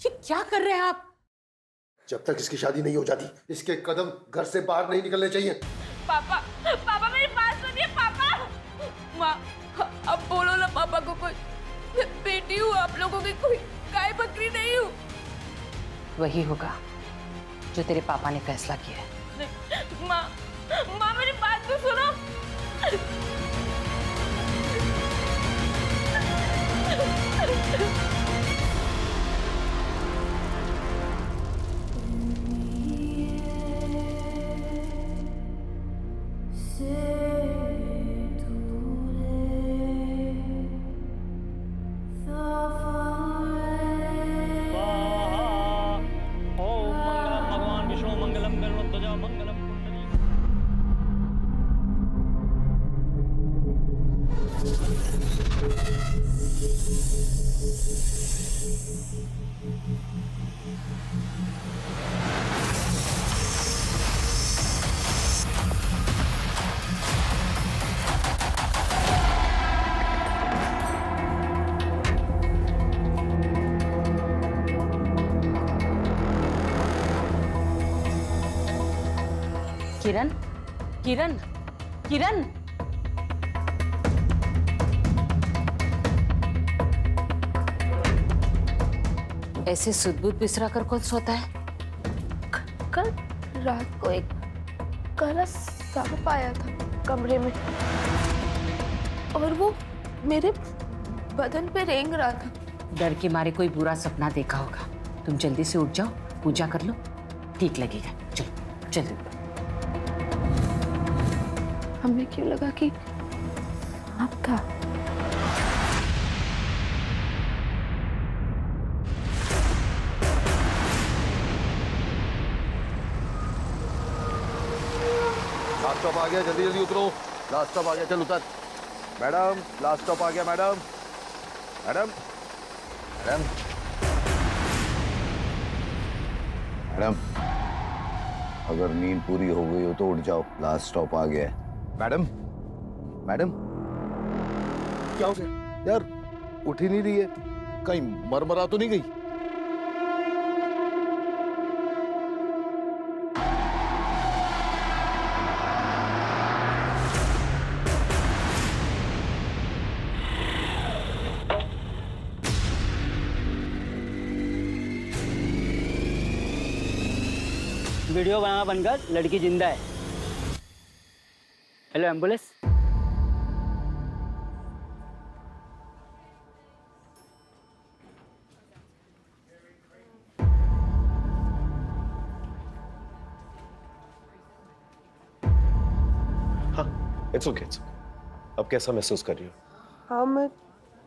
ये क्या कर रहे हैं आप? जब तक इसकी शादी नहीं हो जाती इसके कदम घर से बाहर नहीं निकलने चाहिए। पापा, पापा मेरी बात सुनिए पापा। माँ, अब बोलो ना पापा को, कोई मैं बेटी हूँ आप लोगों की, कोई गाय बकरी नहीं हूँ। वही होगा जो तेरे पापा ने फैसला किया है। माँ, माँ मेरी बात तो सुनो। ओम मंगलम भगवान विष्णु मंगलम गरुड़ध्वजा मंगलम कुंडली। किरण, किरण, किरण। ऐसे सुध-बुध बिसरा कर कौन सोता है? कल रात को एक काला सांप आया था कमरे में और वो मेरे बदन पे रेंग रहा था। डर के मारे कोई बुरा सपना देखा होगा। तुम जल्दी से उठ जाओ, पूजा कर लो, ठीक लगेगा। चलो चलो। हमें क्यों लगा कि सांप था? लास्ट स्टॉप आ गया, जल्दी जल्दी उतरो। लास्ट स्टॉप आ गया, चल उतर। मैडम, लास्ट स्टॉप आ गया मैडम। मैडम, मैडम, मैडम, अगर नींद पूरी हो गई हो तो उठ जाओ, लास्ट स्टॉप आ गया है। मैडम, मैडम, क्या हो गया यार? उठ ही नहीं रही है, कहीं मरमरा तो नहीं गई? वीडियो बना बनकर लड़की जिंदा है। Hello ambulance. हाँ, इट्स ओके। अब कैसा महसूस कर रही हो? हाँ मैं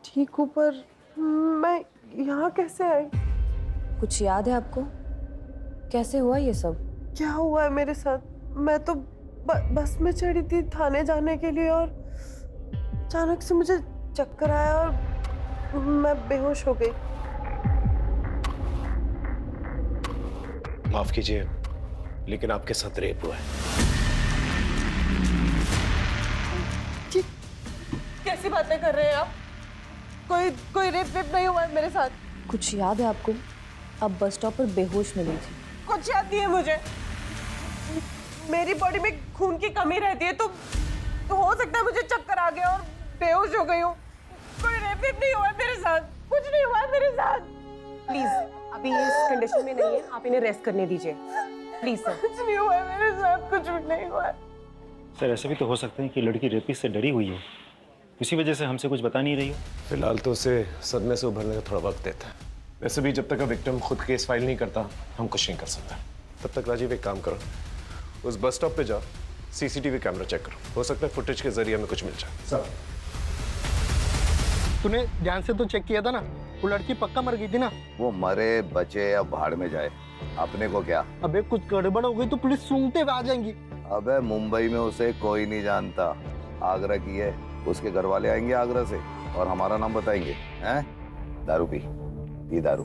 ठीक हूँ, पर मैं यहाँ कैसे आई? कुछ याद है आपको? कैसे हुआ ये सब? क्या हुआ है मेरे साथ? मैं तो बस में चढ़ी थी थाने जाने के लिए और अचानक से मुझे चक्कर आया और मैं बेहोश हो गई। माफ कीजिए, लेकिन आपके साथ रेप हुआ है। कैसी बातें कर रहे हैं आप? कोई रेप नहीं हुआ है मेरे साथ। कुछ याद है आपको? अब बस स्टॉप पर बेहोश मिली थी। कुछ याद नहीं है मुझे। मेरी बॉडी में खून की कमी रहती है तो हो सकता है मुझे चक्कर आ गया और बेहोश हो गई हूँ। कोई रेप नहीं हुआ है मेरे साथ, कुछ नहीं हुआ है मेरे साथ। प्लीज, अभी ये इस कंडीशन में नहीं है, आप इन्हें रेस्ट करने दीजिए प्लीज सर। कुछ नहीं हुआ है मेरे साथ, कुछ भी नहीं हुआ है। सर, ऐसा भी तो हो सकता है कि लड़की रेपिस्ट से डरी हुई हो, इसी वजह से हमसे कुछ बता नहीं रही हो। फिलहाल तो उसे सदमे से उभरने का थोड़ा वक्त देता है। वैसे भी जब तक विक्टिम खुद केस फाइल नहीं करता हम कुछ नहीं कर सकते। तब तक राजीव एक काम करो, उस बस स्टॉप पे जाओ, सीसीटीवी कैमरा चेक करो, हो सकता है फुटेज के जरिए हमें कुछ मिल जाए। सर, तूने ध्यान से तो चेक किया था ना, वो लड़की पक्का मर गई थी ना? वो मरे बचे या भाड़ में जाए, अपने को क्या? अबे कुछ गड़बड़ हो गई तो पुलिस सूंघते हुए आ जाएंगी। अबे मुंबई में उसे कोई नहीं जानता, आगरा की है, उसके घर वाले आएंगे आगरा से और हमारा नाम बताएंगे। हैं? दारू पी, ये दारू।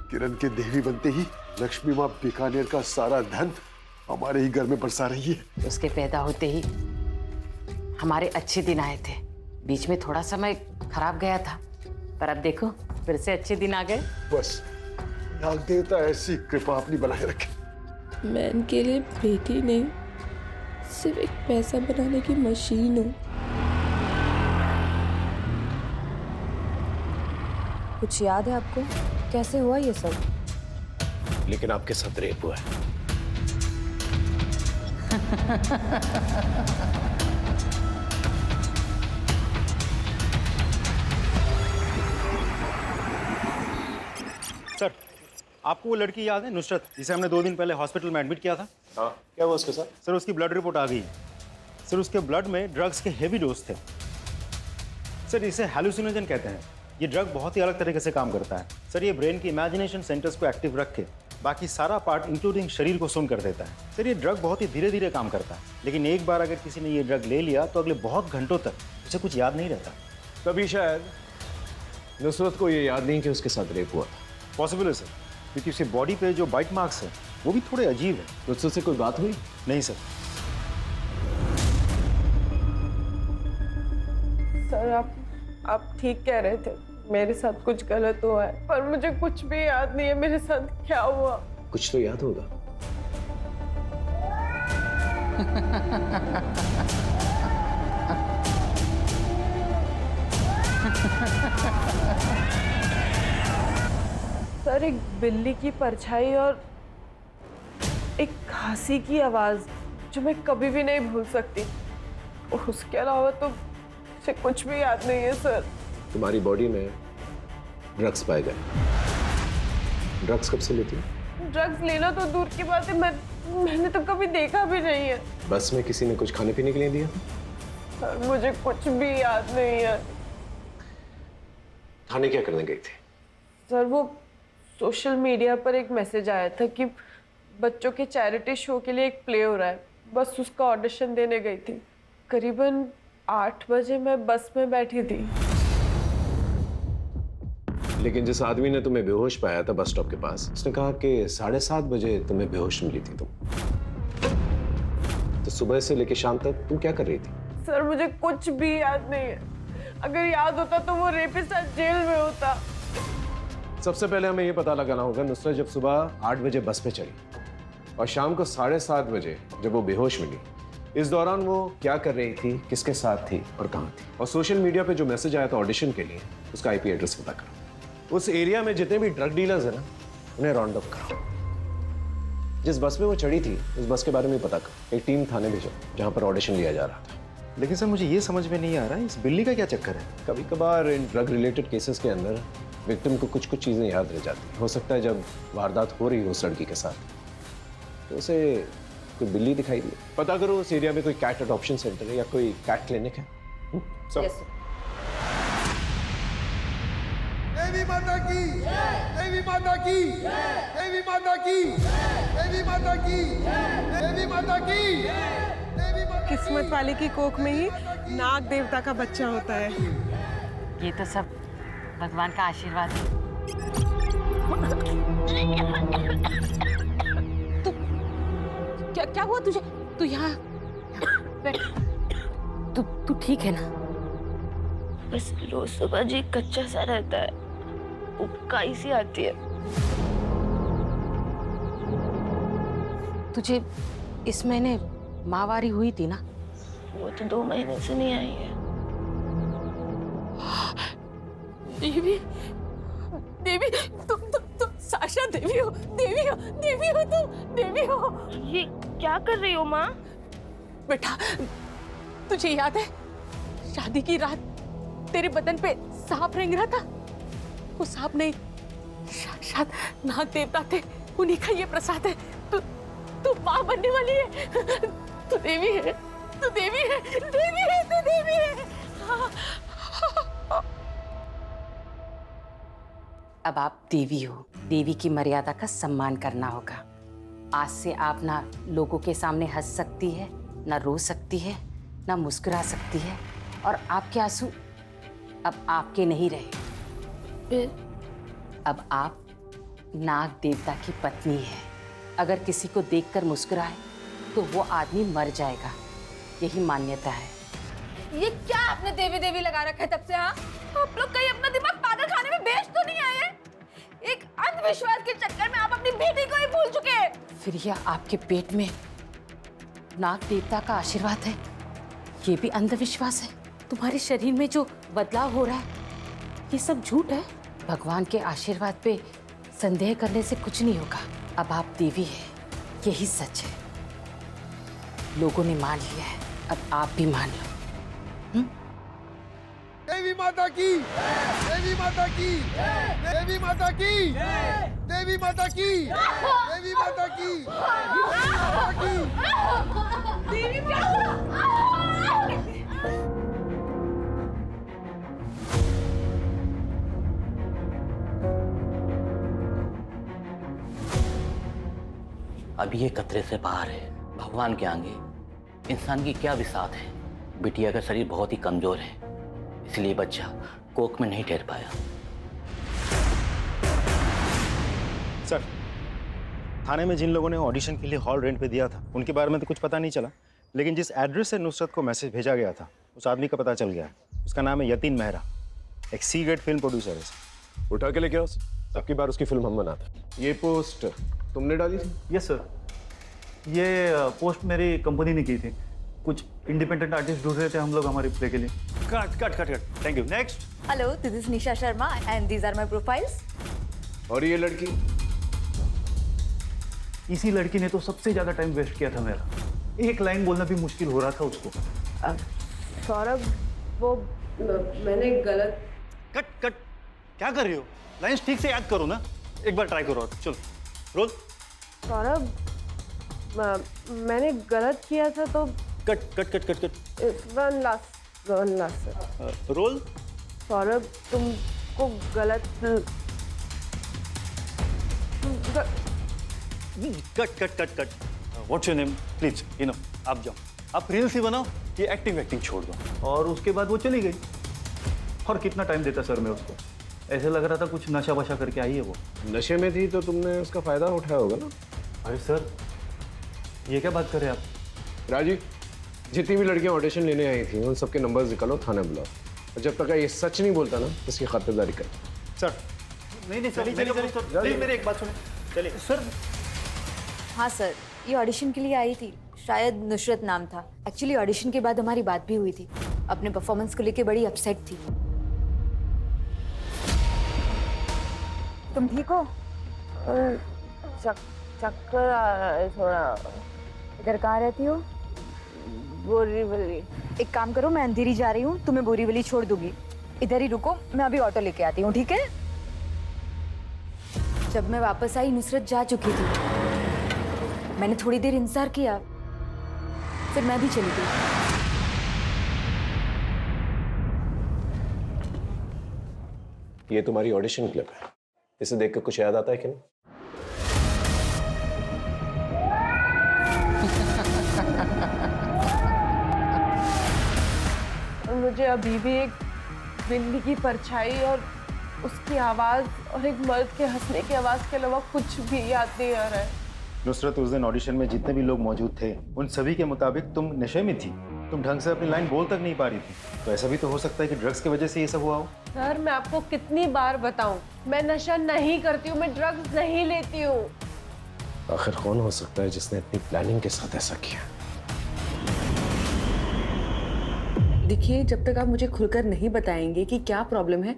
किरण के देवी बनते ही लक्ष्मी माँ बीकानेर का सारा धन हमारे ही घर में बरसा रही है। उसके पैदा होते ही हमारे अच्छे दिन आए थे। बीच में थोड़ा समय खराब गया था, पर अब देखो फिर से अच्छे दिन आ गए। बस नाग देवता ऐसी कृपा अपनी बनाए रखे। मैं इनके लिए बेटी नहीं, सिर्फ एक पैसा बनाने की मशीन हूँ। कुछ याद है आपको कैसे हुआ ये सब? लेकिन आपके साथ रेप हुआ है। सर, आपको वो लड़की याद है, नुसरत, जिसे हमने 2 दिन पहले हॉस्पिटल में एडमिट किया था? हाँ, क्या हुआ उसके साथ? सर, उसकी ब्लड रिपोर्ट आ गई है। सर, उसके ब्लड में ड्रग्स के हेवी डोज थे। सर, इसे हैलुसिनोजन कहते हैं। ये ड्रग बहुत ही अलग तरीके से काम करता है। सर, ये ब्रेन की इमेजिनेशन सेंटर्स को एक्टिव रख के बाकी सारा पार्ट इंक्लूडिंग शरीर को सुन कर देता है। सर, ये ड्रग बहुत ही धीरे धीरे काम करता है, लेकिन एक बार अगर किसी ने ये ड्रग ले लिया तो अगले बहुत घंटों तक उसे कुछ याद नहीं रहता। तभी शायद नुसरत को ये याद नहीं कि उसके साथ रेप हुआ था। पॉसिबल है सर, क्योंकि उसके बॉडी पे जो बाइट मार्क्स है वो भी थोड़े अजीब है। नुसरत से कोई बात हुई? नहीं सर। सर, आप ठीक कह रहे थे, मेरे साथ कुछ गलत हुआ है, पर मुझे कुछ भी याद नहीं है मेरे साथ क्या हुआ। कुछ तो याद होगा। सर, एक बिल्ली की परछाई और एक खांसी की आवाज जो मैं कभी भी नहीं भूल सकती, और उसके अलावा तो मुझे कुछ भी याद नहीं है सर। तुम्हारी बॉडी में ड्रग्स पाए गए। ड्रग्स कब से लेती हो? ड्रग्स लेना तो दूर की बात है, मैंने तो कभी देखा भी नहीं है। बस में किसी ने कुछ खाने पीने के लिए दिया? सर, मुझे कुछ भी याद नहीं है। थाने क्या करने गई थी? सर, वो सोशल मीडिया पर एक मैसेज आया था कि बच्चों के चैरिटी शो के लिए एक प्ले हो रहा है, बस उसका ऑडिशन देने गई थी। करीबन 8 बजे मैं बस में बैठी थी। लेकिन जिस आदमी ने तुम्हें बेहोश पाया था बस स्टॉप के पास, उसने कहा कि 7:30 बजे तुम्हें बेहोश मिली थी तुम। तो सुबह से लेकर शाम तक तुम क्या कर रही थी? सर, मुझे कुछ भी याद नहीं है। अगर याद होता तो वो रेपिस्ट आज जेल में होता। सबसे पहले हमें यह पता लगाना होगा नुसरत जब सुबह 8 बजे बस पे चढ़ी और शाम को 7:30 बजे जब वो बेहोश मिली, इस दौरान वो क्या कर रही थी, किसके साथ थी और कहाँ थी। और सोशल मीडिया पे जो मैसेज आया था ऑडिशन के लिए, उसका IP एड्रेस पता करो। उस एरिया में जितने भी ड्रग डीलर्स हैं ना, उन्हें राउंड अप करो। जिस बस में वो चढ़ी थी उस बस के बारे में पता करो। एक टीम थाने भेजो जहाँ पर ऑडिशन लिया जा रहा था। लेकिन सर, मुझे ये समझ में नहीं आ रहा है इस बिल्ली का क्या चक्कर है? कभी कभार इन ड्रग रिलेटेड केसेस के अंदर विक्टिम को कुछ चीज़ें याद रह जाती हैं। हो सकता है जब वारदात हो रही हो उस लड़की के साथ तो उसे कोई बिल्ली दिखाई दी। पता करो उस एरिया में कोई कैट अडॉप्शन सेंटर है या कोई कैट क्लिनिक है। देवी माता की, देवी माता की, देवी माता की, देवी माता की, देवी माता की। किस्मत वाले की कोख में ही नाग देवता का बच्चा होता है। ये तो सब भगवान का आशीर्वाद है। तो क्या हुआ तुझे? तू यहाँ बैठ। तू ठीक है ना? बस रोज सुबह जी कच्चा सा रहता है, उबकाई सी आती है। तुझे इस महीने माहवारी हुई थी ना? वो तो 2 महीने से नहीं आई है। देवी, देवी, तुम साशा देवी हो, देवी हो, देवी हो, तुम देवी हो। ये क्या कर रही हो माँ? बेटा, तुझे याद है शादी की रात तेरे बदन पे सांप रेंग रहा था? वो सांप नहीं, साक्षात नाग देवता थे, उन्हीं का ये प्रसाद है। तू माँ बनने वाली है। तू देवी है, तू देवी है, देवी है, तू देवी है। अब आप देवी हो, देवी की मर्यादा का सम्मान करना होगा। आज से आप ना लोगों के सामने हंस सकती है, ना रो सकती है, ना मुस्कुरा सकती है, और आपके आंसू अब आपके नहीं रहे। अब आप नाग देवता की पत्नी है। अगर किसी को देखकर मुस्कुराए तो वो आदमी मर जाएगा, यही मान्यता है। ये क्या आपने देवी देवी लगा रखा है तब से? हाँ, आप लोग कहीं अपना दिमाग पागल खाने में बेच तो नहीं आए? एक अंधविश्वास के चक्कर में आप अपनी बेटी को ही भूल चुके हैं। फिर यह आपके पेट में नाग देवता का आशीर्वाद है, ये भी अंधविश्वास है? तुम्हारे शरीर में जो बदलाव हो रहा है ये सब झूठ है? भगवान के आशीर्वाद पे संदेह करने से कुछ नहीं होगा। अब आप देवी हैं, यही सच है। लोगों ने मान लिया है, अब आप भी मान लो। देवी माता की, देवी माता की, देवी माता की, देवी माता की, देवी माता की, देवी माता की। अभी ये खतरे से बाहर है। भगवान के आगे इंसान की क्या विसात है। बिटिया का शरीर बहुत ही कमजोर है, इसलिए बच्चा कोख में नहीं ठहर पाया। सर, थाने में जिन लोगों ने ऑडिशन के लिए हॉल रेंट पे दिया था उनके बारे में तो कुछ पता नहीं चला, लेकिन जिस एड्रेस से नुसरत को मैसेज भेजा गया था उस आदमी का पता चल गया। उसका नाम है यतीन मेहरा, एक सी ग्रेड फिल्म प्रोड्यूसर है। उठा के लेके आओ, सबकी बार उसकी फिल्म हम बनाते। ये पोस्ट तुमने डाली थी? यस सर, ये पोस्ट मेरी कंपनी ने की थी। कुछ इंडिपेंडेंट आर्टिस्ट ढूंढ रहे थे हम लोग हमारे प्ले के लिए। Cut cut cut cut, thank you. Next. Hello, this is Nisha Sharma and these are my profiles. और ये लड़की? इसी लड़की ने तो सबसे ज्यादा टाइम वेस्ट किया था मेरा। एक लाइन बोलना भी मुश्किल हो रहा था उसको। सौरभ, वो मैंने गलत। कट कट, क्या कर रही हो? लाइंस ठीक से याद करो ना, एक बार ट्राई करो। चलो रोल। सौरभ, मैंने गलत किया था तो। Cut cut cut cut cut. One last roll. Saurabh, तुमको गलत। Cut cut cut cut. What's your name please? You know, आप जाओ, आप रील्स ही बनाओ, ये एक्टिंग छोड़ दो। और उसके बाद वो चली गई। और कितना टाइम देता सर मैं उसको? ऐसे लग रहा था कुछ नशा वशा करके आई है वो। नशे में थी तो तुमने उसका फायदा उठाया होगा ना। अरे सर, ये क्या बात कर रहे हैं आप? राजीव, जितनी भी लड़कियां ऑडिशन लेने आई थी उन सबके नंबर्स निकालो, थाने बुलाओ, और जब तक ये सच नहीं बोलता ना इसकी खातिरदारी कर। सर नहीं सर, चलिए मेरी एक बात सुने। चलिए सर। हाँ सर, ये ऑडिशन के लिए आई थी, शायद नुसरत नाम था। एक्चुअली ऑडिशन के बाद हमारी बात भी हुई थी। अपने परफॉर्मेंस को लेके बड़ी अपसेट थी। तुम ठीक हो? चक्कर आ रहा है थोड़ा। इधर कहाँ रहती हो? बोरीवली। एक काम करो, मैं अंधेरी जा रही हूँ, तुम्हें बोरीवली छोड़ दूंगी। इधर ही रुको, मैं अभी ऑटो लेके आती हूँ, ठीक है? जब मैं वापस आई नुसरत जा चुकी थी। मैंने थोड़ी देर इंतजार किया, फिर मैं भी चली गई। ये तुम्हारी ऑडिशन क्लिप है, इसे देख कर कुछ याद आता है कि नहीं? मुझे अभी भी एक बिल्ली की परछाई और उसकी आवाज और एक मर्द के हंसने की आवाज के अलावा कुछ भी याद नहीं आ रहा है। नुसरत, उस दिन ऑडिशन में जितने भी लोग मौजूद थे उन सभी के मुताबिक तुम नशे में थी। तुम ढंग से अपनी लाइन बोल तक नहीं पा रही थी। तो ऐसा भी तो हो सकता है कि ड्रग्स की वजह से ये सब हुआ हो। सर, मैं आपको कितनी बार बताऊं, मैं नशा नहीं करती हूँ, मैं ड्रग्स नहीं लेती हूँ। आखिर कौन हो सकता है जिसने इतनी प्लानिंग के साथ ऐसा किया? देखिए, जब तक आप मुझे खुलकर नहीं बताएंगे कि क्या प्रॉब्लम है,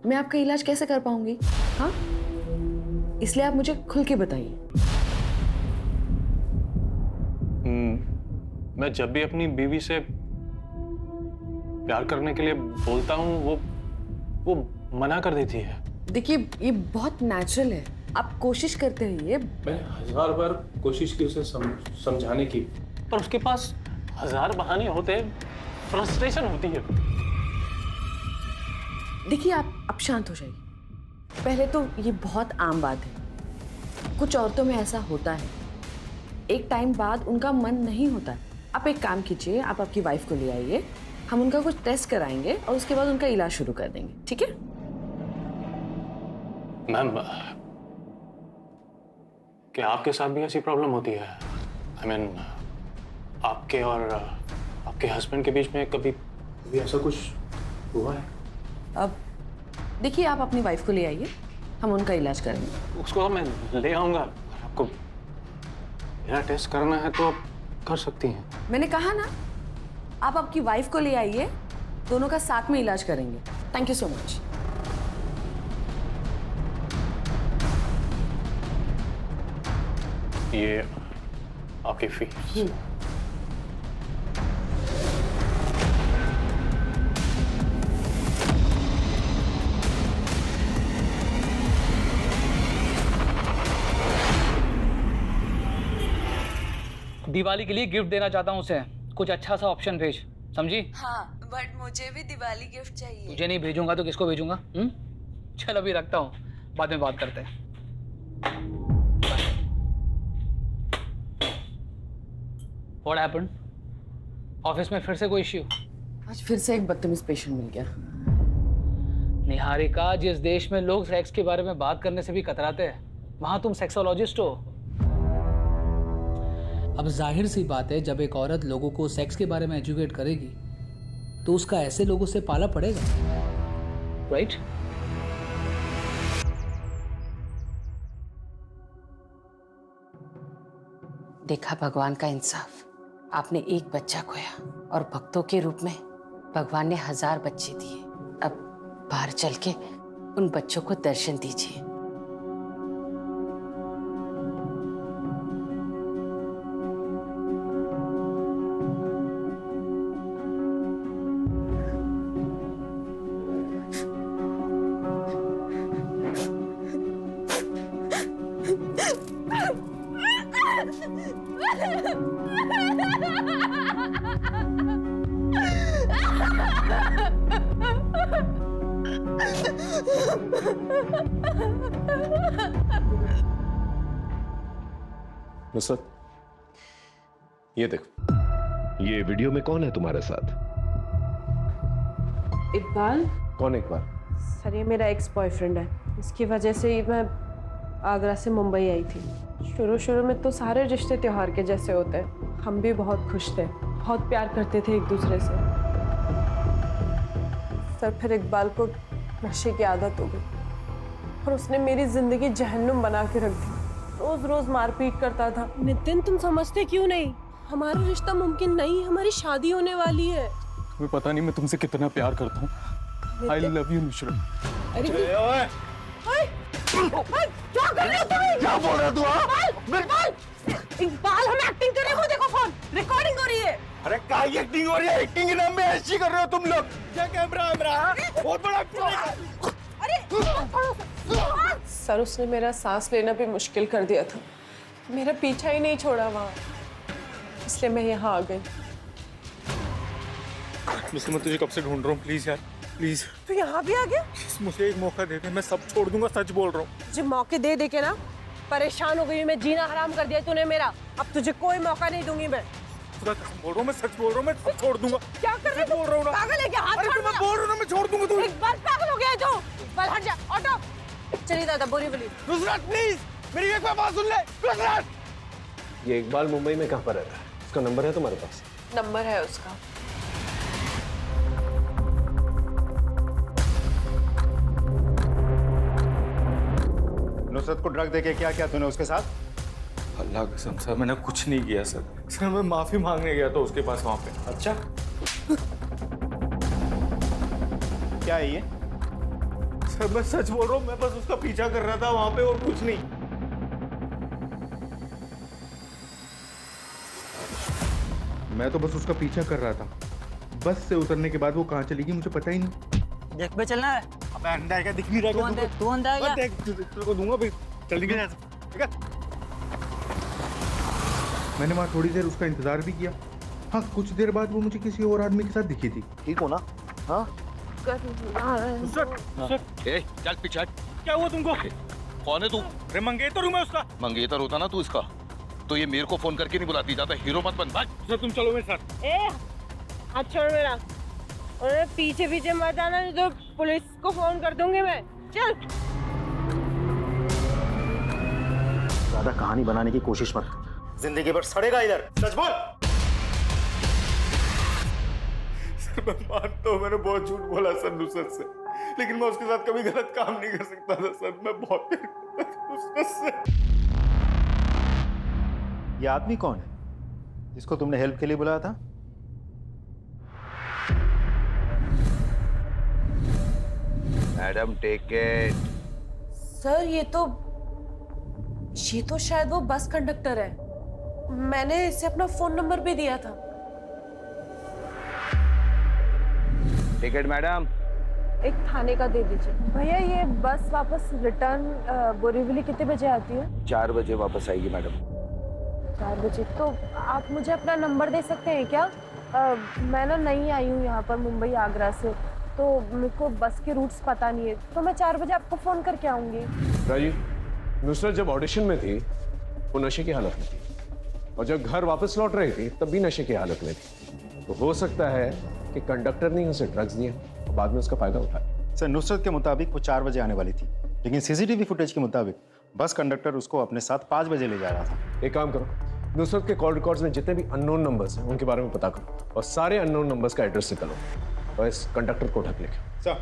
मैं आपका इलाज कैसे कर पाऊंगी? हाँ, इसलिए आप मुझे खुल के बताइए। मैं जब भी अपनी बीवी से प्यार करने के लिए बोलता हूँ वो मना कर देती है। देखिए, ये बहुत नेचुरल है, आप कोशिश करते रहिए। मैंने 1000 बार कोशिश की उसे समझाने की, पर उसके पास 1000 बहाने होते, फ्रस्ट्रेशन होती है। देखिए, आप शांत हो जाइए। पहले तो ये बहुत आम बात है, कुछ औरतों में ऐसा होता है। एक टाइम बाद उनका मन नहीं होता। आप एक काम कीजिए, आप आपकी वाइफ को ले आइए, हम उनका कुछ टेस्ट कराएंगे और उसके बाद उनका इलाज शुरू कर देंगे, ठीक है? मैम, क्या आपके साथ भी ऐसी प्रॉब्लम होती है? I mean, आपके और आपके हस्बैंड के बीच में कभी अभी ऐसा कुछ हुआ है? अब देखिए, आप अपनी वाइफ को ले आइए, हम उनका इलाज करेंगे। उसको तो मैं ले आऊंगा। आपको मेरा टेस्ट करना है तो आप कर सकती हैं। मैंने कहा ना, आप आपकी वाइफ को ले आइए, दोनों का साथ में इलाज करेंगे। Thank you so much. ये आपकी फीस। दिवाली के लिए गिफ्ट देना चाहता हूँ उसे, कुछ अच्छा सा ऑप्शन भेज, समझी? हाँ, बट मुझे भी दिवाली गिफ्ट चाहिए। तुझे नहीं भेजूंगा तो किसको भेजूंगा? चल अभी रखता हूँ, बाद में बात करते हैं। What happened? ऑफिस में फिर से कोई इश्यू? आज फिर से एक बदतमीज पेशेंट मिल गया। निहारिका, जिस देश में लोग सेक्स के बारे में बात करने से भी कतराते हैं, वहां तुम सेक्सोलॉजिस्ट हो। अब जाहिर सी बात है, जब एक औरत लोगों को सेक्स के बारे में एजुकेट करेगी तो उसका ऐसे लोगों से पाला पड़ेगा, राइट? देखा भगवान का इंसाफ। आपने एक बच्चा खोया और भक्तों के रूप में भगवान ने 1000 बच्चे दिए। अब बाहर चल के उन बच्चों को दर्शन दीजिए। नुसरत, ये देखो, ये वीडियो में कौन है तुम्हारे साथ? इकबाल। कौन इकबाल? सर, ये मेरा एक्स बॉयफ्रेंड है। इसकी वजह से ही मैं आगरा से मुंबई आई थी। शुरू में तो सारे रिश्ते त्योहार के जैसे होते हैं। हम भी बहुत खुश थे, बहुत प्यार करते थे एक दूसरे से। सर, फिर इकबाल को नशे की आदत हो गई और उसने मेरी जिंदगी जहन्नुम बना के रख दी। रोज रोज मारपीट करता था। नितिन, तुम समझते क्यों नहीं? हमारा रिश्ता मुमकिन नहीं, हमारी शादी होने वाली है। तुम्हें पता नहीं मैं तुमसे कितना प्यार करता हूँ। I love you, Nusrat. अरे क्या कर रहे हो तुम? क्या बोल रहे हो तू? इकबाल, हम एक्टिंग कर रहे हो, देखो फोन रिकॉर्डिंग हो रही है। अरे क्या एक्टिंग हो रही है? एक्टिंग के नाम में ऐसी कर रहे हो तुम लोग? क्या कैमरा बहुत बड़ा एक्टिंग। सर, उसने मेरा सांस लेना भी मुश्किल कर दिया था। मेरा पीछा ही नहीं छोड़ा वहाँ, इसलिए मैं यहाँ आ गई। मैं तुझे कब से ढूंढ रहा हूँ, प्लीज यार, प्लीज। तू यहाँ भी आ गया? मुझे एक मौका दे दे, मैं सब छोड़ दूंगा, सच बोल रहा हूँ। तुझे मौके दे दे के ना परेशान हो गई, मैं जीना हराम कर दिया तूने मेरा। अब तुझे कोई मौका नहीं दूंगी मैं। बोल रहा हूँ, मैं सच बोल रहा हूँ, मैं सब छोड़ दूंगा। क्या कर रहे हो? बोल रहा हूँ ना, पागल है क्या? हाथ अरे मैं बोल रहा हूँ ना, मैं छोड़ दूंगा। तू इकबाल पागल हो गया है तू। इकबाल हट जा, ऑटो। चलिए दादा, बोली बोली। नुसरत प्लीज, मेरी एक बार बात सुन ले। नुसरत! ये इकबाल मुंबई में कहाँ पर रहता है? उसका नंबर है तुम्हारे पास? नंबर है उसका। नुसरत को ड्रग देके क्या किया तूने उसके साथ? अल्लाह कसम सर, मैंने कुछ नहीं किया सर। सर, मैं माफी मांगने गया था उसके पास वहाँ पे। अच्छा, क्या है ये? सर, मैं सच बोल रहा हूँ, मैं बस उसका पीछा कर रहा था वहाँ पे और कुछ नहीं। मैं तो बस उसका पीछा कर रहा था। बस से उतरने के बाद वो कहाँ चली गई मुझे पता ही नहीं। देख पे चलना है। अबे अंदर क्या दिख नहीं रहा? तू अंदर आ गया। देख तेरे को दूंगा भाई, चली गई ठीक है। मैंने वहाँ थोड़ी देर उसका इंतजार भी किया। हाँ, कुछ देर बाद वो मुझे किसी और आदमी के साथ दिखी थी। ठीक हो ना? हाँ ए, चल पीछे हट। क्या हुआ तुमको? कौन है तू? अरे मंगेतर हूँ मैं उसका। मंगेतर होता ना तू इसका, तो ये मेरे को फोन करके नहीं बुलाती। जाता हीरो मत बन। सर, तुम चलो मेरे साथ। ए, हाथ छोड़ मेरा। और पीछे पीछे मत आना, नहीं तो पुलिस को फोन कर दूंगी मैं। चल। ज्यादा कहानी बनाने की कोशिश मत, जिंदगी भर सड़ेगा इधर। सच बोल। मैं मानता हूँ मैंने बहुत झूठ बोला सर नुसरत से, लेकिन मैं उसके साथ कभी गलत काम नहीं कर सकता था सर। मैं बहुत प्यार करता था नुसरत से। ये आदमी कौन है जिसको तुमने हेल्प के लिए बुलाया था? Madam take it. सर ये तो शायद वो बस कंडक्टर है। मैंने इसे अपना फोन नंबर भी दिया था। Ticket madam. एक थाने का दे दीजिए। भैया ये बस वापस रिटर्न बोरीवली कितने बजे आती है? 4 बजे वापस आएगी मैडम। 4 बजे। तो आप मुझे अपना नंबर दे सकते हैं क्या? मैं ना नई आई हूँ यहाँ पर मुंबई आगरा से, तो मेरे को बस के रूट्स पता नहीं है, तो मैं 4 बजे आपको फ़ोन करके आऊँगी। राजीव, नुसरत जब ऑडिशन में थी वो नशे की हालत में थी, और जब घर वापस लौट रही थी तब भी नशे की हालत में थी। तो हो सकता है कि कंडक्टर ने उसे ड्रग्स दिए और बाद में उसका फायदा उठाया। सर नुसरत के मुताबिक वो 4 बजे आने वाली थी, लेकिन सीसीटीवी फुटेज के मुताबिक बस कंडक्टर उसको अपने साथ 5 बजे ले जा रहा था। एक काम करो, नुसरत के कॉल रिकॉर्ड्स में जितने भी अननोन नंबर्स हैं उनके बारे में पता करो, और सारे अननोन नंबर्स का एड्रेस निकालो और इस कंडक्टर को ढक लेके। सर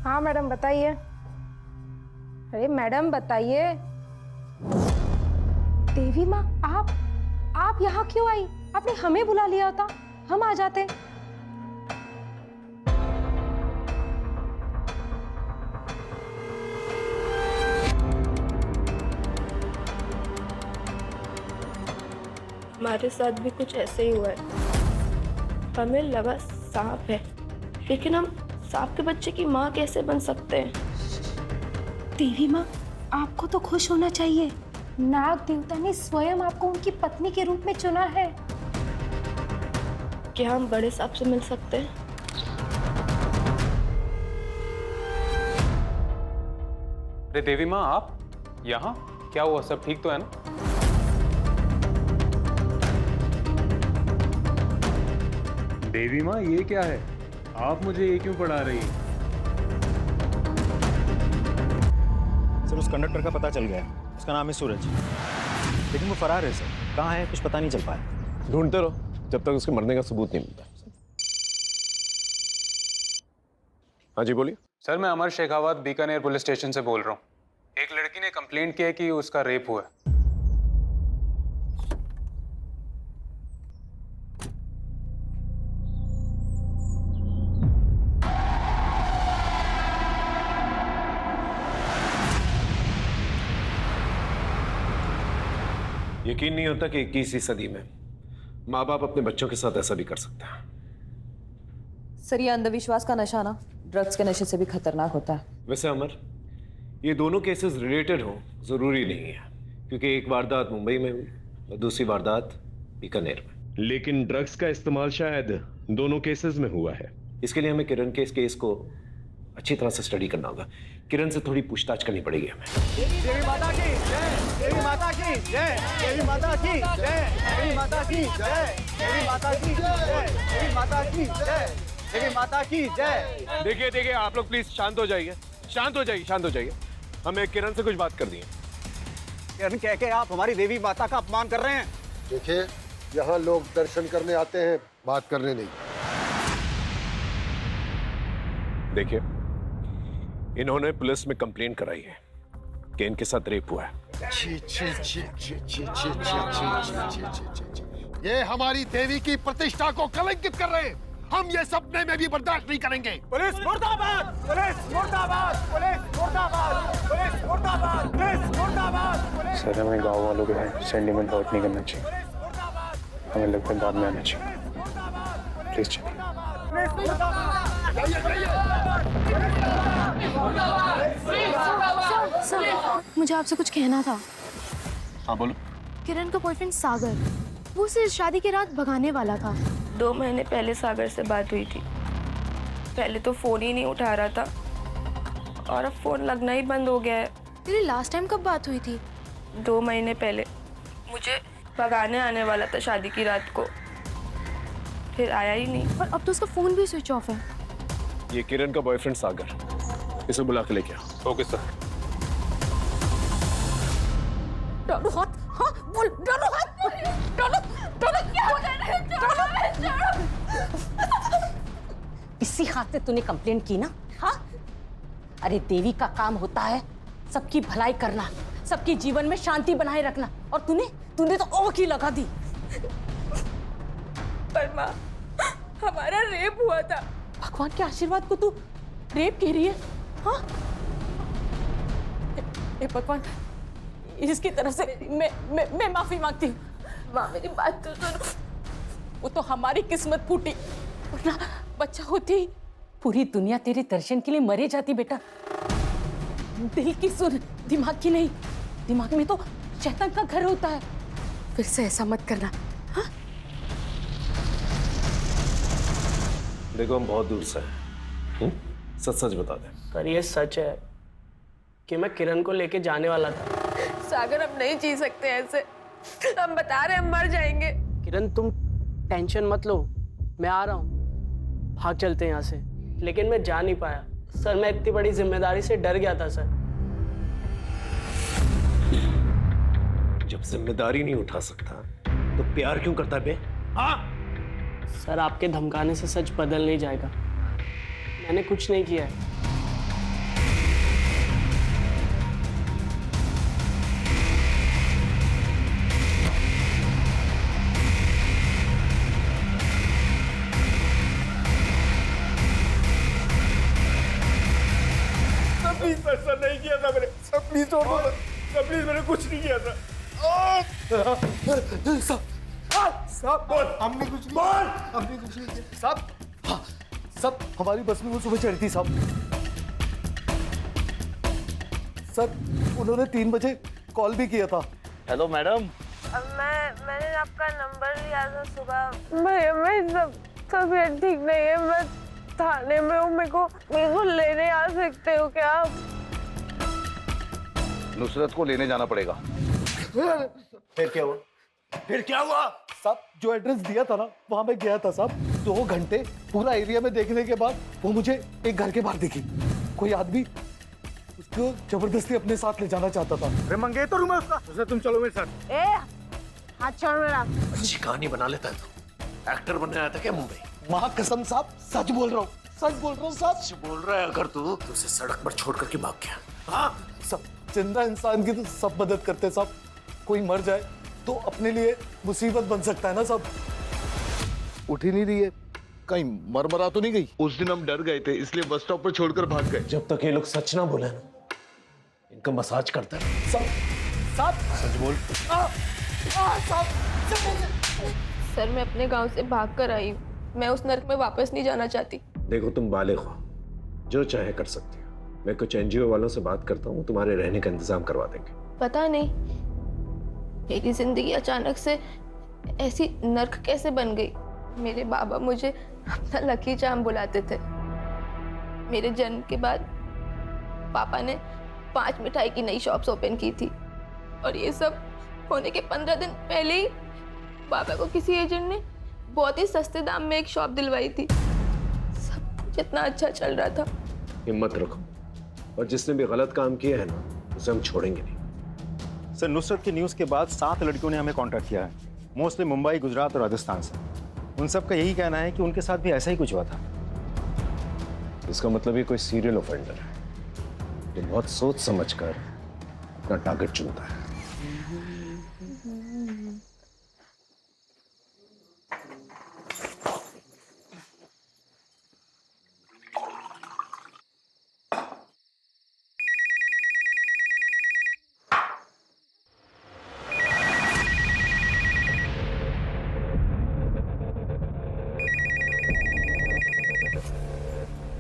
हाँ मैडम बताइए। अरे मैडम बताइए। देवी माँ आप यहाँ क्यों आई? आपने हमें बुला लिया होता, हम आ जाते। हमारे साथ भी कुछ ऐसे ही हुआ है। हमें लगा सांप है, लेकिन हम सांप के बच्चे की माँ कैसे बन सकते हैं? देवी माँ आपको तो खुश होना चाहिए, नाग देवता ने स्वयं आपको उनकी पत्नी के रूप में चुना है। क्या हम बड़े सांप से मिल सकते हैं? अरे देवी माँ आप यहाँ? क्या हुआ, सब ठीक तो है ना? देवी माँ ये क्या है? आप मुझे ये क्यों पढ़ा रही हैं? सर उस कंडक्टर का पता चल गया है, उसका नाम है सूरज, लेकिन वो फरार है सर। कहाँ है कुछ पता नहीं चल पाया। ढूंढते रहो जब तक उसके मरने का सबूत नहीं मिलता। हाँ जी बोलिए। सर मैं अमर शेखावत बीकानेर पुलिस स्टेशन से बोल रहा हूँ। एक लड़की ने कंप्लेंट किया कि उसका रेप हुआ है। यकीन नहीं होता कि 21वीं सदी में माँ बाप अपने बच्चों के साथ ऐसा भी कर सकते हैं। सर ये अंधविश्वास का नशा ना ड्रग्स के नशे से भी खतरनाक होता है। वैसे अमर, ये दोनों केसेस रिलेटेड हो जरूरी नहीं है, क्योंकि एक वारदात मुंबई में हुई और दूसरी वारदात बीकानेर में। लेकिन ड्रग्स का इस्तेमाल शायद दोनों केसेस में हुआ है। इसके लिए हमें किरण के इस केस को अच्छी तरह से स्टडी करना होगा। किरण से थोड़ी पूछताछ करनी पड़ेगी हमें। देवी माता की जय, देवी माता की जय, देवी माता की जय, देवी माता की जय, देवी माता की जय, देवी माता की जय, देवी माता की जय। देखिए आप लोग प्लीज शांत हो जाइए, शांत हो जाइए। हमें किरण से कुछ बात करनी है। किरण कह के आप हमारी देवी माता का अपमान कर रहे हैं। देखिए यहाँ लोग दर्शन करने आते हैं, बात करने नहीं। देखिए इन्होंने पुलिस में कंप्लेंट कराई है कि इनके साथ रेप हुआ है। ये हमारी देवी की प्रतिष्ठा को कलंकित कर रहे हैं। हम ये सपने में भी बर्दाश्त नहीं करेंगे। पुलिस मुर्दाबाद, पुलिस मुर्दाबाद, पुलिस मुर्दाबाद, पुलिस मुर्दाबाद, पुलिस मुर्दाबाद। सर हमें गांव वालों के सेंटिमेंट हर्ट नहीं करना चाहिए, हमें लगता है बाद में आना चाहिए। प्लीज चलिए। सर मुझे आपसे कुछ कहना था। हाँ बोलो। किरण का बॉयफ्रेंड सागर, वो उसे शादी की रात भगाने वाला था। 2 महीने पहले सागर से बात हुई थी। पहले तो फोन ही नहीं उठा रहा था और अब फोन लगना ही बंद हो गया है। तेरी लास्ट टाइम कब बात हुई थी? 2 महीने पहले। मुझे भगाने आने वाला था शादी की रात को, फिर आया ही नहीं। और अब तो उसका फोन भी स्विच ऑफ है। ये किरण का बॉयफ्रेंड सागर, इसे बुला के लेके आओ। Okay sir. डालो हाथ, हाँ बोल, डालो हाथ, डालो, डालो, इसी हाथ से तूने कंप्लेंट की ना? हाँ, अरे देवी का काम होता है सबकी भलाई करना, सबके जीवन में शांति बनाए रखना, और तूने तो ओख ही लगा दी। पर माँ, हमारा रेप हुआ था। भगवान के आशीर्वाद को तू रेप कह रही है? हाँ, हे भगवान, इसकी तरफ से मैं माफी मांगती हूँ। माँ मेरी बात तो सुनो। वो तो हमारी किस्मत फूटी, वरना बच्चा होती ही पूरी दुनिया तेरे दर्शन के लिए मरे जाती। बेटा, दिल की सुन, दिमाग की नहीं। दिमाग में तो शैतान का घर होता है। फिर से ऐसा मत करना। हाँ? देखो हम बहुत दूर से हैं, सच सच बता दे। सर ये सच है कि मैं किरण को लेके जाने वाला था। सागर, हम नहीं जी सकते ऐसे। हम बता रहे हम मर जाएंगे। किरण तुम टेंशन मत लो, मैं आ रहा हूँ, भाग चलते हैं यहाँ से। लेकिन मैं जा नहीं पाया सर, मैं इतनी बड़ी जिम्मेदारी से डर गया था सर। जब जिम्मेदारी नहीं उठा सकता तो प्यार क्यों करता है बे? हाँ? सर आपके धमकाने से सच बदल नहीं जाएगा। मैंने कुछ नहीं किया है। प्लीज सर नहीं किया था मैंने। सर प्लीज छोड़ दो सर, प्लीज मैंने कुछ नहीं किया था। साहब बोल, हमने कुछ नहीं बोल, हमने कुछ नहीं किया साहब। हाँ सब हमारी बस में वो सुबह चढ़ी थी साहब। सर उन्होंने 3 बजे कॉल भी किया था। Hello madam. मैंने आपका नंबर लिया था सुबह। भैया मैं सब तबीयत ठीक नहीं है, मैं थाने में हूँ। मेरे को लेने आ सकते हो क्या आप? नुसरत को लेने जाना पड़ेगा। फिर क्या हुआ? फिर क्या हुआ? साहब जो एड्रेस दिया था ना, वहां मैं गया था साहब। 2 घंटे पूरा एरिया में देखने के बाद वो मुझे एक घर के बाहर दिखी। कोई आदमी उसको जबरदस्ती अपने साथ ले जाना चाहता था। अरे मंगेतर हूँ मैं उसका। उसे तुम चलो मेरे साथ। हाथ छोड़ मेरा। अच्छी कहानी बना लेता है तू। एक्टर बनने आया था क्या मुंबई? माँ कसम साहब, सच बोल रहा हूँ, सच बोल रहा हूँ साहब। सच बोल रहा है अगर तू तो उसे सड़क पर छोड़ करके भाग गया। हाँ सब जिंदा इंसान की तो सब मदद करते साहब। कोई मर जाए तो अपने लिए मुसीबत बन सकता है ना साहब। उठ ही नहीं रही है, कहीं मरमरा तो नहीं गई? उस दिन हम डर गए थे इसलिए बस स्टॉप पर छोड़कर भाग गए। जब तक ये लोग सच ना बोले ना, इनका मसाज करता है। साहब सच बोल। सर मैं अपने गांव से भाग कर आई हूँ। मैं उस नर्क में वापस नहीं जाना चाहती। देखो तुम बालिग हो, जो चाहे कर सकती हो। मैं कुछ एनजीओ वालों से बात करता हूँ, तुम्हारे रहने का इंतजाम करवा देंगे। पता नहीं मेरी जिंदगी अचानक से ऐसी नर्क कैसे बन गई। मेरे बाबा मुझे अपना लकी चाम बुलाते थे। मेरे जन्म के बाद पापा ने 5 मिठाई की नई शॉप्स ओपन की थी, और ये सब होने के 15 दिन पहले ही बाबा को किसी एजेंट ने बहुत ही सस्ते दाम में एक शॉप दिलवाई थी। सब कुछ इतना अच्छा चल रहा था। हिम्मत रखो, और जिसने भी गलत काम किया है ना, उसे हम छोड़ेंगे नहीं। सर नुसरत की न्यूज़ के बाद 7 लड़कियों ने हमें कांटेक्ट किया है, मोस्टली मुंबई, गुजरात और राजस्थान से। उन सब का यही कहना है कि उनके साथ भी ऐसा ही कुछ हुआ था। इसका मतलब ये कोई सीरियल ऑफेंडर है जो बहुत सोच समझकर अपना टारगेट चुनता है।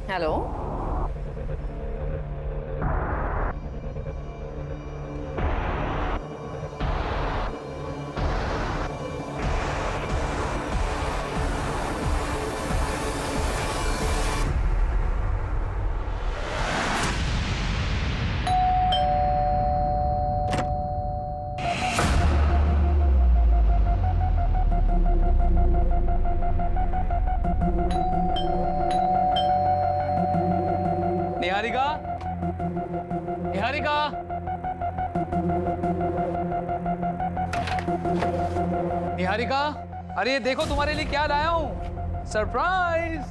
हेलो, निहारिका, अरे ये देखो तुम्हारे लिए क्या लाया हूँ, सरप्राइज।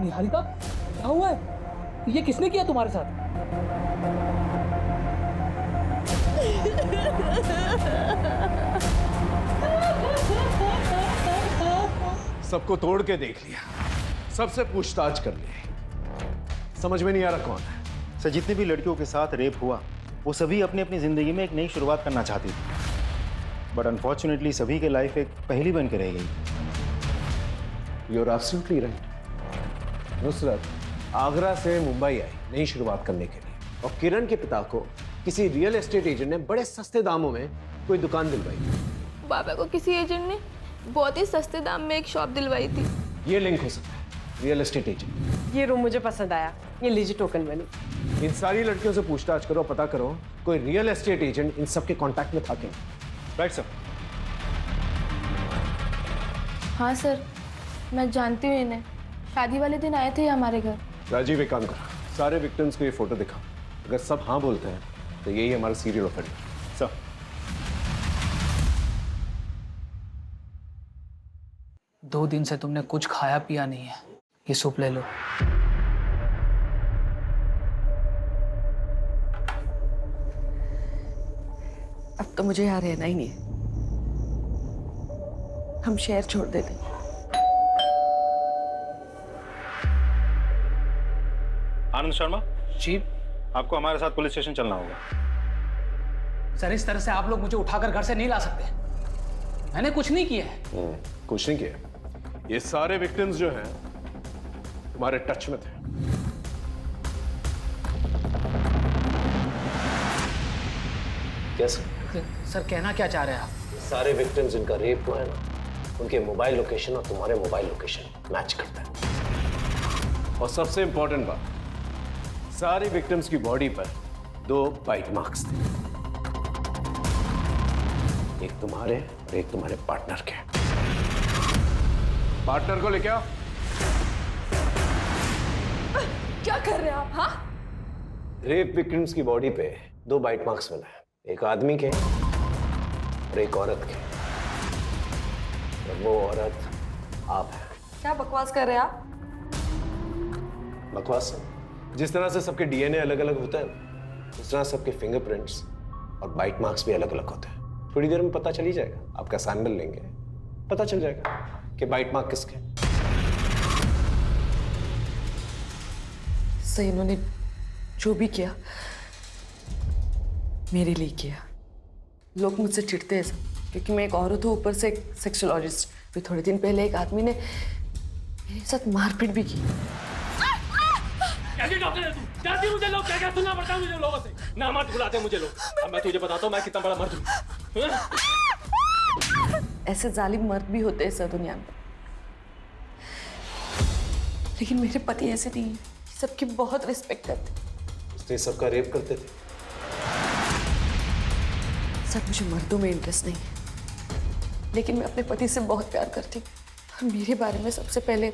निहारिका, क्या हुआ है? ये किसने किया तुम्हारे साथ? सबको तोड़ के देख लिया, सबसे पूछताछ कर ली, समझ में नहीं आ रहा कौन है। सर, जितने भी लड़कियों के साथ रेप हुआ वो सभी अपनी अपनी जिंदगी में एक नई शुरुआत करना चाहती थी, बट अनफॉर्चुनेटली सभी के लाइफ एक पहेली बन के रह गई। You are absolutely right. Nusrat Agra से मुंबई आई नई शुरुआत करने के लिए, और किरण के पिता को किसी रियल एस्टेट एजेंट ने बड़े सस्ते दामों में कोई दुकान दिलवाई। बाबा को किसी एजेंट ने बहुत ही सस्ते दाम में एक शॉप दिलवाई थी। ये लिंक हो सकता है, रियल एस्टेट एजेंट। ये रूम मुझे पसंद आया, ये लीजिए टोकन मनी। इन सारी लड़कियों से पूछताछ करो, पता करो कोई रियल एस्टेट एजेंट इन सबके कांटेक्ट में था क्या। Right sir. हाँ सर, मैं जानती हूँ इन्हें, शादी वाले दिन आए थे हमारे घर। राजीव, एक काम करो, सारे विक्टिम्स को ये फोटो दिखा, अगर सब हाँ बोलते हैं तो यही हमारा सीरियल ऑफेंडर। सर। दो दिन से तुमने कुछ खाया पिया नहीं है, ये सूप ले लो। अब तो मुझे यहाँ रहना ही नहीं है, हम शहर छोड़ देते हैं। आनंद शर्मा जी, आपको हमारे साथ पुलिस स्टेशन चलना होगा। सर, इस तरह से आप लोग मुझे उठाकर घर से नहीं ला सकते, मैंने कुछ नहीं किया है। कुछ नहीं किया, ये सारे विक्टिम्स जो हैं तुम्हारे टच में थे। कैसे? सर, कहना क्या चाह रहे हैं आप? सारे विक्टिम्स जिनका रेप हुआ है ना, उनके मोबाइल लोकेशन और तुम्हारे मोबाइल लोकेशन मैच करता है। और सबसे इंपॉर्टेंट बात, सारी विक्टिम्स की बॉडी पर 2 बाइट मार्क्स थे, एक तुम्हारे और एक तुम्हारे पार्टनर के। पार्टनर को लेके आओ। क्या कर रहे हैं आप? हाँ, रेप विक्टिम्स की बॉडी पे 2 बाइट मार्क्स मिला है, एक आदमी के और एक औरत के, और वो औरत आप हैं। क्या बकवास कर रहे हैं आप? बकवास है? जिस तरह से सबके डीएनए अलग अलग होता है, उस तरह सबके फिंगरप्रिंट्स और बाइट मार्क्स भी अलग अलग होते हैं। थोड़ी देर में पता चल ही जाएगा, आपका सैंपल लेंगे, पता चल जाएगा कि बाइट मार्क किसके। सही, इन्होंने जो भी किया मेरे लिए किया। लोग मुझसे चिढ़ते हैं सब, क्योंकि मैं एक औरत हूँ, ऊपर से एक सेक्सोलॉजिस्ट। फिर थोड़े दिन पहले एक आदमी ने मेरे साथ मारपीट भी की। कैसी डॉक्टर है तू? डरती मुझे लोग क्या क्या सुनना पड़ता है मुझे लोगों से। ना मत बुलाते मुझे लोग। अब मैं तुझे बताता हूँ मैं कितना बड़ा मर्द हूँ। ऐसे जालिम मर्द भी होते हैं सर दुनिया में, लेकिन मेरे पति ऐसे नहीं है, सबकी बहुत रिस्पेक्ट करते। उसने सबका रेप करते थे। सर, मुझे मर्दों में इंटरेस्ट नहीं है, लेकिन मैं अपने पति से बहुत प्यार करती हूँ, और मेरे बारे में सबसे पहले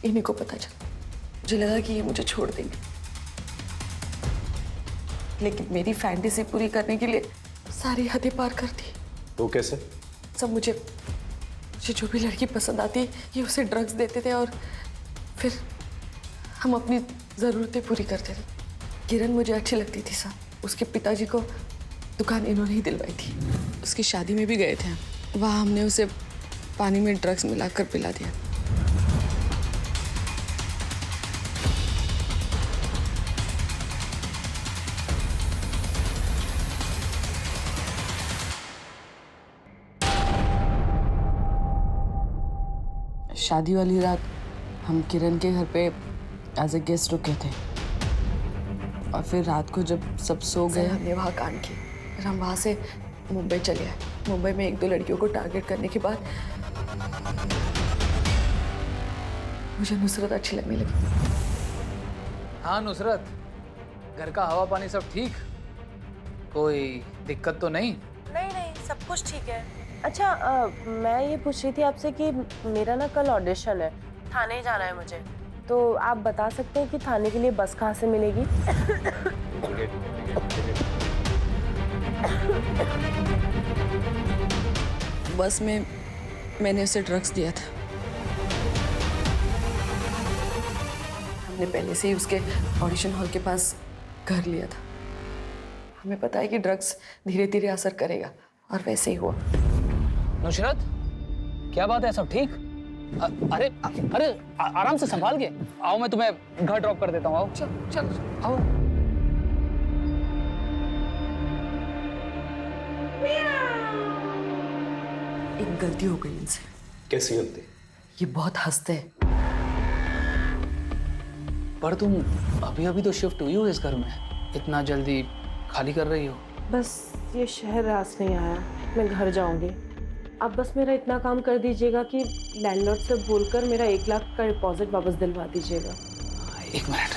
इन्हीं को पता चला। मुझे लगा कि ये मुझे छोड़ देंगे, लेकिन मेरी फैंटेसी पूरी करने के लिए सारी हदें पार कर दी। वो कैसे? सब मुझे जो भी लड़की पसंद आती ये उसे ड्रग्स देते थे, और फिर हम अपनी ज़रूरतें पूरी करते थे। किरण मुझे अच्छी लगती थी साहब, उसके पिताजी को दुकान इन्होंने ही दिलवाई थी। उसकी शादी में भी गए थे, वहाँ हमने उसे पानी में ड्रग्स मिलाकर पिला दिया। शादी वाली रात हम किरण के घर पे एज ए गेस्ट रुके थे, और फिर रात को जब सब सो गए हमने वहाँ कांड की। फिर हम वहाँ से मुंबई चले आए। मुंबई में 1-2 लड़कियों को टारगेट करने के बाद मुझे नुसरत अच्छी लगने लगी। हाँ नुसरत, घर का हवा पानी सब ठीक? कोई दिक्कत तो नहीं? नहीं, सब कुछ ठीक है। अच्छा, मैं ये पूछ रही थी आपसे कि मेरा ना कल ऑडिशन है, थाने जाना है मुझे, तो आप बता सकते हैं कि थाने के लिए बस कहाँ से मिलेगी? बस में मैंने उसे ड्रग्स दिया था। हमने पहले से ही उसके ऑडिशन हॉल के पास घर लिया था। हमें पता है कि ड्रग्स धीरे धीरे असर करेगा और वैसे ही हुआ। नुसरत, क्या बात है? सब ठीक? अरे अरे आराम से संभाल के आओ, मैं तुम्हें घर ड्रॉप कर देता हूँ। आओ चल चल आओ। एक गलती हो गई इनसे। कैसी गलती? ये बहुत हंसते हैं। पर तुम अभी अभी तो शिफ्ट हुई हो इस घर में, इतना जल्दी खाली कर रही हो? बस ये शहर रास नहीं आया, मैं घर जाऊंगी। आप बस मेरा इतना काम कर दीजिएगा कि लैंडलॉर्ड से बोलकर मेरा 1 लाख का डिपॉजिट वापस दिलवा दीजिएगा। 1 मिनट।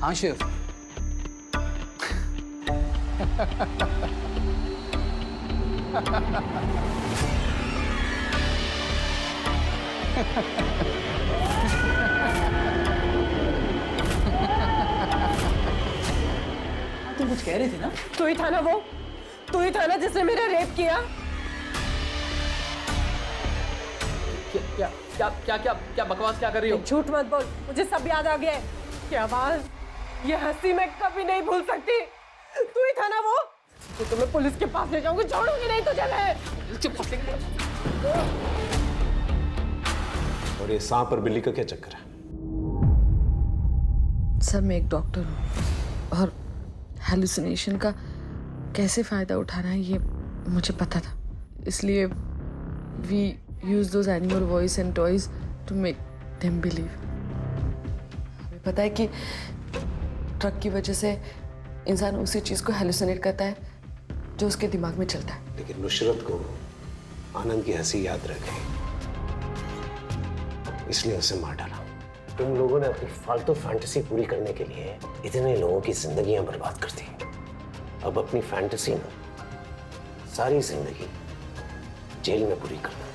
हाँ शिव। तुम कुछ कह रही थी ना? तू ही था ना वो, तू ही था ना जिसने मेरा रेप किया। क्या क्या क्या क्या क्या बकवास क्या कर रही हो? झूठ मत बोल, मुझे सब याद आ गया है। क्या बात, ये हंसी मैं कभी नहीं भूल सकती। तू ही था ना वो, तो तुम्हें पुलिस के पास ले जाऊंगी, छोड़ूंगी नहीं तुझे मैं। और ये सांप और बिल्ली का क्या चक्कर है? सर मैं एक डॉक्टर हूँ और हेलुसिनेशन का कैसे फ़ायदा उठाना है ये मुझे पता था, इसलिए we use those animal voice and toys to make them believe. हमें पता है कि ड्रग की वजह से इंसान उसी चीज़ को हेलुसिनेट करता है जो उसके दिमाग में चलता है। लेकिन नुसरत को आनंद की हंसी याद रह गई, इसलिए उसे मार डाला। तुम लोगों ने अपनी फालतू फैंटेसी पूरी करने के लिए इतने लोगों की जिंदगियां बर्बाद कर दी। अब अपनी फैंटेसी ना सारी जिंदगी जेल में पूरी करना।